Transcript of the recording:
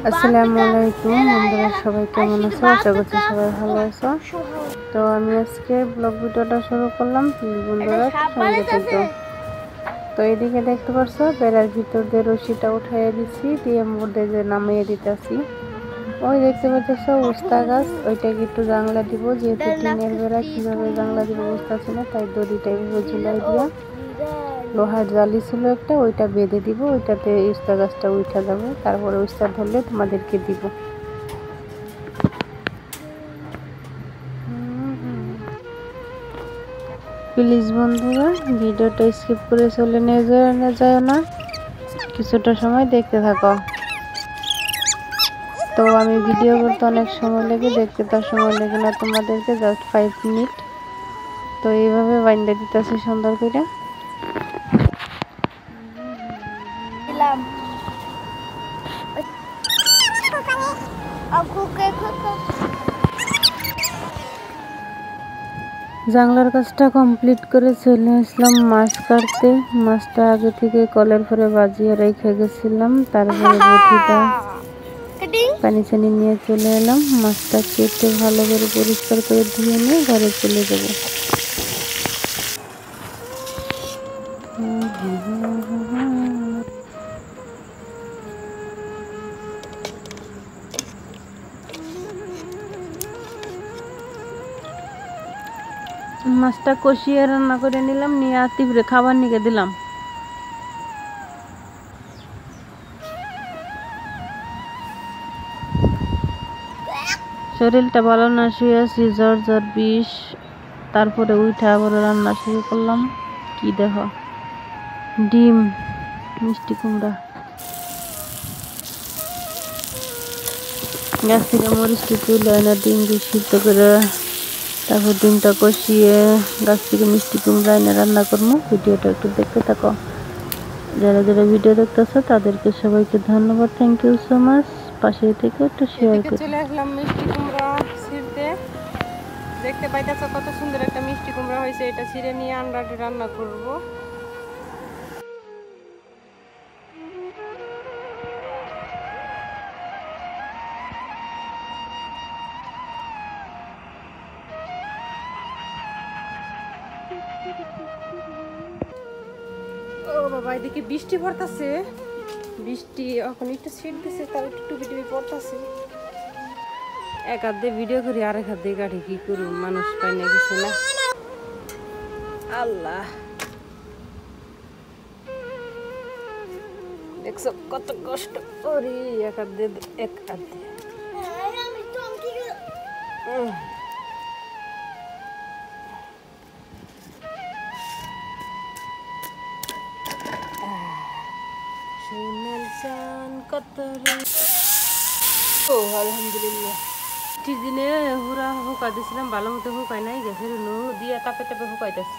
আসসালামু আলাইকুম বন্ধুরা, সবাই কেমন আছো? আশা করছি সবাই ভালো আছো। তো আমি আজকে ব্লগ ভিডিওটা শুরু করলাম, বন্ধুরা সঙ্গে থেকো। তো এইদিকে দেখতে পারছো বেড়ার ভিতর দিয়ে রশিটা উঠাইয়া দিচ্ছি, দিয়ে মধ্যে যে নামিয়ে দিতেছি। ওই দেখতে পাচ্ছ উস্তা গাছ, ওইটাকে একটু জাংলা দিব, যেহেতু টিনের বেড়া, কিভাবে জাংলা দিব বুঝতেছি না, তাই দড়িটা এইভাবে ঝুলাই দিয়া লোহার জালি ছিল একটা, ওইটা বেঁধে দিব, ওইটাতে উস্তা গাছটা উঠা যাবে। তারপরে উস্তা ধরলে তোমাদেরকে দিব। প্লিজ বন্ধুরা ভিডিওটা স্কিপ করে চলে নিয়ে যায় না, কিছুটা সময় দেখতে থাকো। তো আমি ভিডিও করতে অনেক সময় লেগে, দেখতে তার সময় লেগে না তোমাদেরকে, জাস্ট 5 মিনিট। তো এইভাবে বাইন্দা দিতেছি সুন্দর করে। জাংলার কাজটা কমপ্লিট করে চলে আসলাম মাছ কাটতে। মাছটা আগে থেকে কলের পরে বাজিয়ে রেখে গেছিলাম, তারপরে বটিটা পানি চানি নিয়ে চলে এলাম। মাছটা কেটে ভালো করে পরিষ্কার করে ধুয়ে নিয়ে ঘরে চলে যাব। মাছটা কষিয়ে রান্না করে নিলাম, নিয়ে আতিবরে খাবার নিয়ে দিলাম। শরীরটা ভালো না, শুয়ে আছি, জ্বর জ্বর বিষ। তারপরে উঠে আবার রান্না শুরু করলাম। কি দেখো, ডিম, মিষ্টি কুমড়া, গাছ থেকে মরিচটি তুলে এনে ডিম দিয়ে সিদ্ধ করে, তারপর ডিমটা কষিয়ে গাছ থেকে মিষ্টি কুমড়া এনে রান্না করবো। ভিডিওটা একটু দেখতে থাকো। যারা যারা ভিডিও দেখতেছো তাদেরকে সবাইকে ধন্যবাদ, থ্যাংক ইউ সো মাচ। পাশে থেকে একটু শেয়ার করে চলে আসলাম মিষ্টি কুমড়া ছিঁড়তে। দেখতে পাইতেছো কত সুন্দর একটা মিষ্টি কুমড়া হয়েছে, এটা ছিঁড়ে নিয়ে আমরা রান্না করব। ও বাবা, এদিকে বৃষ্টি পড়তেছে, বৃষ্টি এখন একটু ছিটতেছে, তার একটু টুপি টুপি পড়তেছে। এক হাত দিয়ে ভিডিও করি, আরেক হাত দিয়ে গাড়ি, কি করুন, মানুষ পাই না কিছু না। আল্লাহ, দেখছো কত কষ্ট করি, এক হাত দিয়ে, এক হাত দিয়ে। আলহামদুলিল্লাহ, দিনে হুরা হুকা দিছিলাম, ভালো মতো হুকাই নাই, গেছে দিয়ে তাপে তাপে হুকাইতেছে।